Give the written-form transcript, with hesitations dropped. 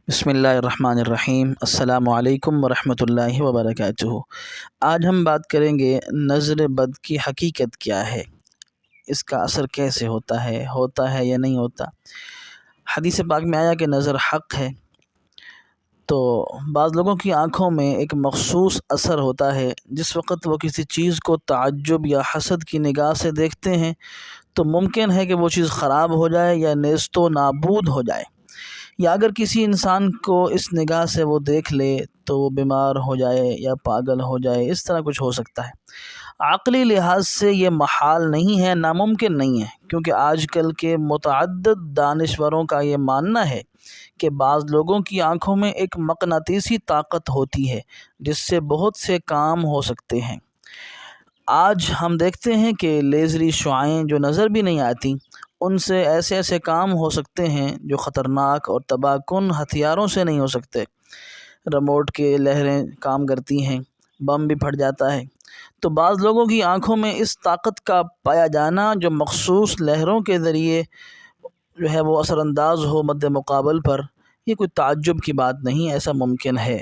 بسم اللہ الرحمن الرحیم۔ السلام علیکم ورحمۃ اللہ وبرکاتہ۔ آج ہم بات کریں گے نظر بد کی حقیقت کیا ہے، اس کا اثر کیسے ہوتا ہے یا نہیں ہوتا۔ حدیث پاک میں آیا کہ نظر حق ہے، تو بعض لوگوں کی آنکھوں میں ایک مخصوص اثر ہوتا ہے۔ جس وقت وہ کسی چیز کو تعجب یا حسد کی نگاہ سے دیکھتے ہیں تو ممکن ہے کہ وہ چیز خراب ہو جائے یا نیست و نابود ہو جائے، یا اگر کسی انسان کو اس نگاہ سے وہ دیکھ لے تو وہ بیمار ہو جائے یا پاگل ہو جائے، اس طرح کچھ ہو سکتا ہے۔ عقلی لحاظ سے یہ محال نہیں ہے، ناممکن نہیں ہے، کیونکہ آج کل کے متعدد دانشوروں کا یہ ماننا ہے کہ بعض لوگوں کی آنکھوں میں ایک مقناطیسی طاقت ہوتی ہے جس سے بہت سے کام ہو سکتے ہیں۔ آج ہم دیکھتے ہیں کہ لیزری شعاعیں جو نظر بھی نہیں آتی، ان سے ایسے کام ہو سکتے ہیں جو خطرناک اور تباہ کن ہتھیاروں سے نہیں ہو سکتے۔ ریموٹ کے لہریں کام کرتی ہیں، بم بھی پھٹ جاتا ہے۔ تو بعض لوگوں کی آنکھوں میں اس طاقت کا پایا جانا جو مخصوص لہروں کے ذریعے وہ اثر انداز ہو مد مقابل پر، یہ کوئی تعجب کی بات نہیں، ایسا ممکن ہے۔